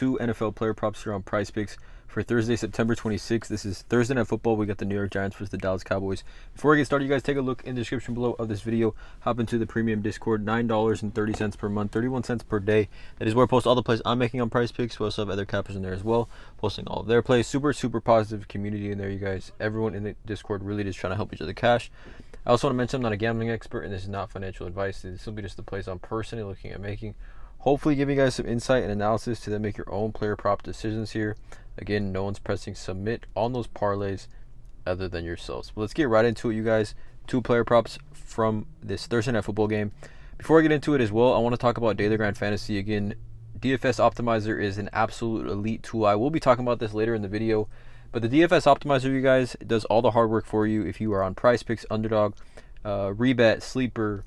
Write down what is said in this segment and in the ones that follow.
Two NFL player props here on PrizePicks for Thursday, September 26th. This is Thursday Night Football. We got the New York Giants versus the Dallas Cowboys. Before we get started, you guys take a look in the description below of this video. Hop into the premium Discord, $9.30 per month, 31 cents per day. That is where I post all the plays I'm making on PrizePicks. We also have other cappers in there as well, posting all of their plays. Super positive community in there, you guys. Everyone in the Discord really just trying to help each other cash. I also want to mention I'm not a gambling expert, and this is not financial advice. This is simply just the plays I'm personally looking at making. Hopefully giving you guys some insight and analysis to then make your own player prop decisions here. Again, no one's pressing submit on those parlays other than yourselves. But let's get right into it, you guys. Two player props from this Thursday Night Football game. Before I get into it as well, I want to talk about Daily Grind Fantasy. Again, DFS Optimizer is an absolute elite tool. I will be talking about this later in the video. But the DFS Optimizer, you guys, does all the hard work for you if you are on PrizePicks, Underdog, Rebet, Sleeper,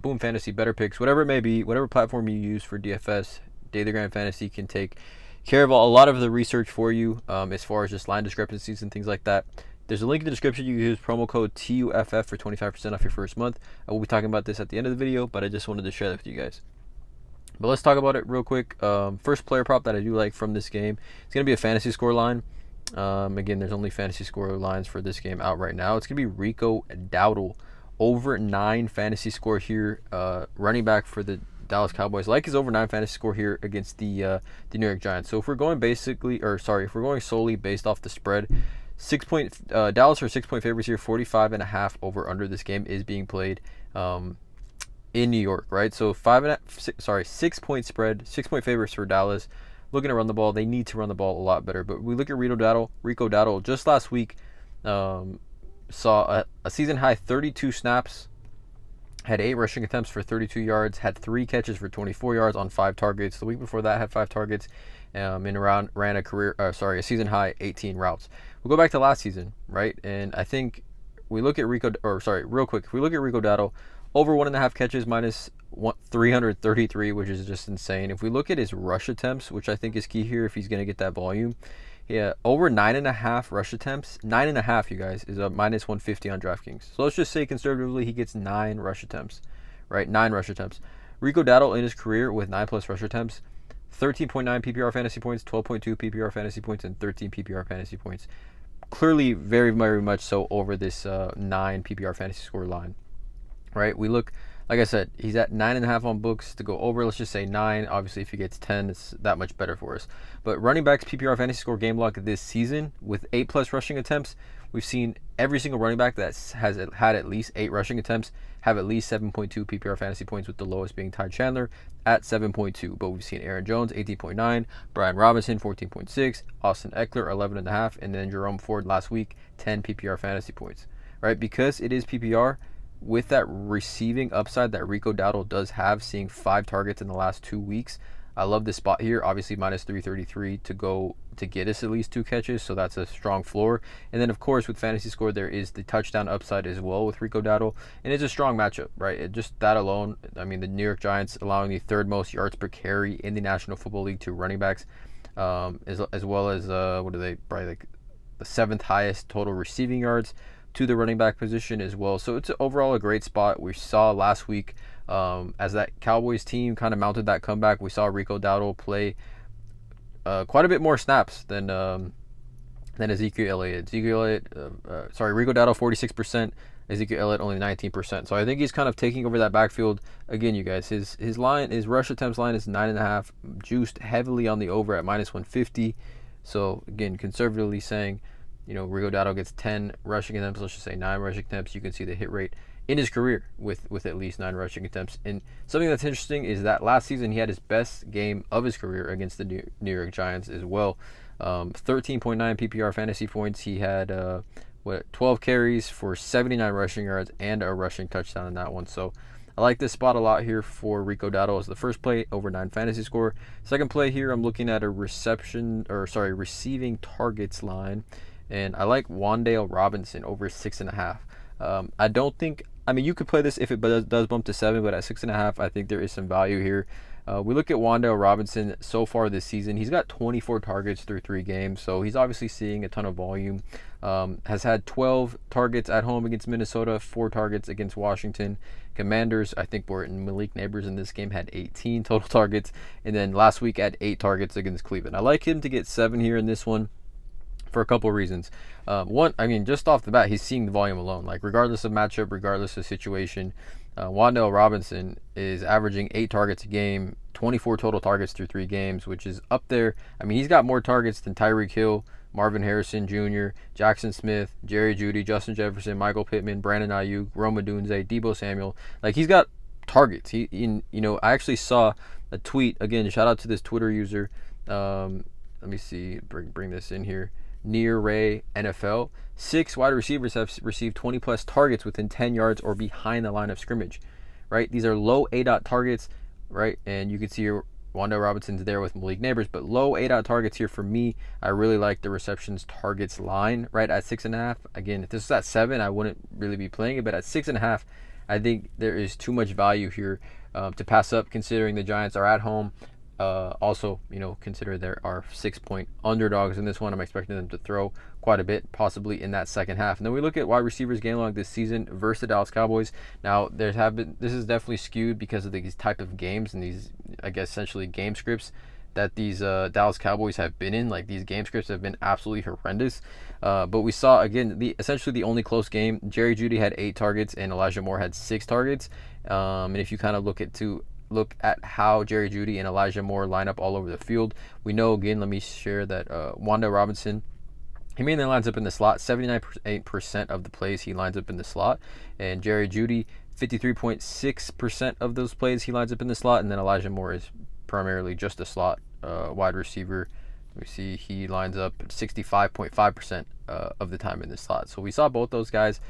Boom Fantasy, Better Picks, whatever it may be, whatever platform you use for DFS, Daily Grind Fantasy can take care of a lot of the research for you as far as just line discrepancies and things like that. There's a link in the description. You can use promo code TUFF for 25% off your first month. I will be talking about this at the end of the video, but I just wanted to share that with you guys. But let's talk about it real quick. First player prop that I do like from this game, it's going to be a fantasy score line. Again, there's only fantasy score lines for this game out right now. It's going to be Rico Dowdle. Over 9 fantasy score here, running back for the Dallas Cowboys. Like his over 9 fantasy score here against the New York Giants. So if we're going if we're going solely based off the spread, Dallas are 6-point favorites here. 45.5 over under this game is being played in New York, right? So 6-point spread, 6-point favorites for Dallas. Looking to run the ball, they need to run the ball a lot better. But we look at Rico Dowdle just last week. Saw a season high 32 snaps, had 8 rushing attempts for 32 yards, had 3 catches for 24 yards on 5 targets. The week before that had 5 targets, and ran a season high 18 routes. We'll go back to last season, right? And I think we look at If we look at Rico Dowdle, over 1.5 catches minus 333, which is just insane. If we look at his rush attempts, which I think is key here if he's going to get that volume. Yeah, over 9.5 rush attempts. 9.5, you guys, is a minus 150 on DraftKings. So let's just say conservatively he gets 9 rush attempts, right? 9 rush attempts. Rico Dowdle in his career with 9+ rush attempts, 13.9 PPR fantasy points, 12.2 PPR fantasy points, and 13 PPR fantasy points. Clearly, very, very much so over this 9 PPR fantasy score line, right? We look. Like I said, he's at 9.5 on books to go over. Let's just say 9. Obviously, if he gets 10, it's that much better for us. But running backs PPR fantasy score game log this season with 8+ rushing attempts, we've seen every single running back that has had at least 8 rushing attempts have at least 7.2 PPR fantasy points, with the lowest being Ty Chandler at 7.2. But we've seen Aaron Jones 18.9, Brian Robinson 14.6, Austin Eckler 11.5, and then Jerome Ford last week 10 PPR fantasy points. Right, because it is PPR. With that receiving upside that Rico Dowdle does have, seeing 5 targets in the last 2 weeks, I love this spot here. Obviously, minus 333 to get us at least 2 catches, so that's a strong floor. And then, of course, with fantasy score, there is the touchdown upside as well with Rico Dowdle, and it's a strong matchup, right? Just that alone, I mean, the New York Giants allowing the 3rd most yards per carry in the National Football League to running backs, as well as probably like the 7th highest total receiving yards to the running back position as well. So it's overall a great spot. We saw last week as that Cowboys team kind of mounted that comeback, we saw Rico Dowdle play quite a bit more snaps than Ezekiel Elliott. Rico Dowdle 46%, Ezekiel Elliott only 19%. So I think he's kind of taking over that backfield. Again, you guys, his rush attempts line is 9.5, juiced heavily on the over at minus 150. So again, conservatively saying, Rico Dowdle gets 10 rushing attempts, let's just say 9 rushing attempts. You can see the hit rate in his career with at least 9 rushing attempts. And something that's interesting is that last season he had his best game of his career against the New York Giants as well. 13.9 PPR fantasy points. He had 12 carries for 79 rushing yards and a rushing touchdown in that one. So I like this spot a lot here for Rico Dowdle as the first play, over 9 fantasy score. Second play here, I'm looking at a receiving targets line. And I like Wandale Robinson over 6.5. You could play this if it does bump to 7, but at 6.5, I think there is some value here. We look at Wandale Robinson so far this season. He's got 24 targets through 3 games, so he's obviously seeing a ton of volume. Has had 12 targets at home against Minnesota, 4 targets against Washington. Commanders, I think were in Malik Neighbors in this game, had 18 total targets. And then last week had 8 targets against Cleveland. I like him to get 7 here in this one for a couple of reasons. One, I mean, just off the bat, he's seeing the volume alone. Like, regardless of matchup, regardless of situation, Wandale Robinson is averaging 8 targets a game, 24 total targets through 3 games, which is up there. I mean, he's got more targets than Tyreek Hill, Marvin Harrison Jr., Jackson Smith, Jerry Jeudy, Justin Jefferson, Michael Pittman, Brandon Ayuk, Rome Odunze, Deebo Samuel. Like, he's got targets. I actually saw a tweet. Again, shout out to this Twitter user. Let me see. Bring this in here. Near Ray NFL. 6 wide receivers have received 20 plus targets within 10 yards or behind the line of scrimmage. Right? These are low A-dot targets. Right? And you can see here Wandale Robinson's there with Malik Neighbors, but low A-dot targets here for me. I really like the receptions targets line right at 6.5. Again, if this was at 7, I wouldn't really be playing it, but at 6.5, I think there is too much value here to pass up, considering the Giants are at home. Also, consider there are 6-point underdogs in this one. I'm expecting them to throw quite a bit, possibly in that second half. And then we look at wide receivers game log this season versus the Dallas Cowboys. Now, this is definitely skewed because of these type of games and these, I guess, essentially game scripts that these Dallas Cowboys have been in. Like, these game scripts have been absolutely horrendous. But we saw, again, essentially the only close game. Jerry Jeudy had 8 targets and Elijah Moore had 6 targets. And if you kind of look at how Jerry Jeudy and Elijah Moore line up all over the field, we know, again, let me share that Wandale Robinson, he mainly lines up in the slot. 79% of the plays he lines up in the slot. And Jerry Jeudy, 53.6% of those plays he lines up in the slot. And then Elijah Moore is primarily just a slot wide receiver. We see he lines up 65.5% of the time in the slot. So we saw both those guys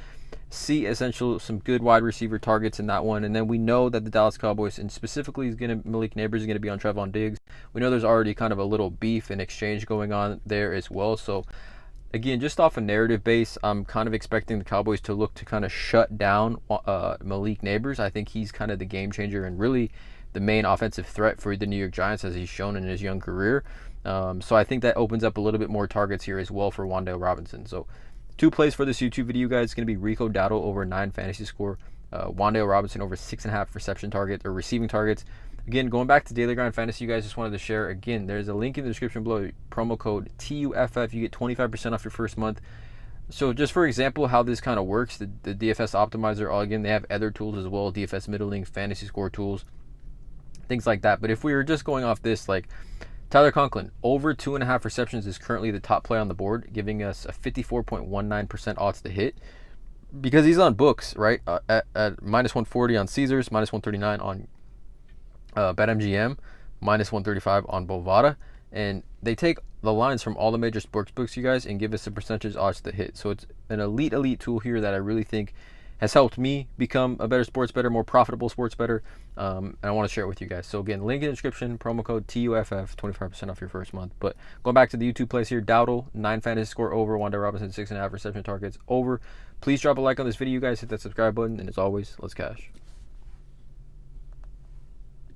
see essentially some good wide receiver targets in that one. And then we know that the Dallas Cowboys, and specifically Malik Neighbors, is going to be on Trevon Diggs. We know there's already kind of a little beef and exchange going on there as well. So again, just off a narrative base, I'm kind of expecting the Cowboys to look to kind of shut down Malik Neighbors. I think he's kind of the game changer and really the main offensive threat for the New York Giants, as he's shown in his young career. So I think that opens up a little bit more targets here as well for Wandale Robinson. So 2 plays for this YouTube video, guys. It's going to be Rico Dowdle over 9 fantasy score, Wandale Robinson over 6.5 reception targets or receiving targets. Again, going back to Daily Grind Fantasy, you guys, just wanted to share, again, there's a link in the description below, promo code TUFF, you get 25% off your first month. So just for example, how this kind of works, the DFS optimizer, again, they have other tools as well, DFS middling, fantasy score tools, things like that. But if we were just going off this, like Tyler Conklin, over 2.5 receptions is currently the top play on the board, giving us a 54.19% odds to hit because he's on books, right? At minus 140 on Caesars, minus 139 on BetMGM, minus 135 on Bovada. And they take the lines from all the major sports books, you guys, and give us a percentage odds to hit. So it's an elite tool here that I really think has helped me become a better sports bettor, more profitable sports bettor, and I want to share it with you guys. So again, link in the description, promo code TUFF, 25% off your first month. But going back to the YouTube plays here, Dowdle, 9 fantasy score over, Wandale Robinson, 6.5 reception targets over. Please drop a like on this video, guys, hit that subscribe button, and as always, let's cash.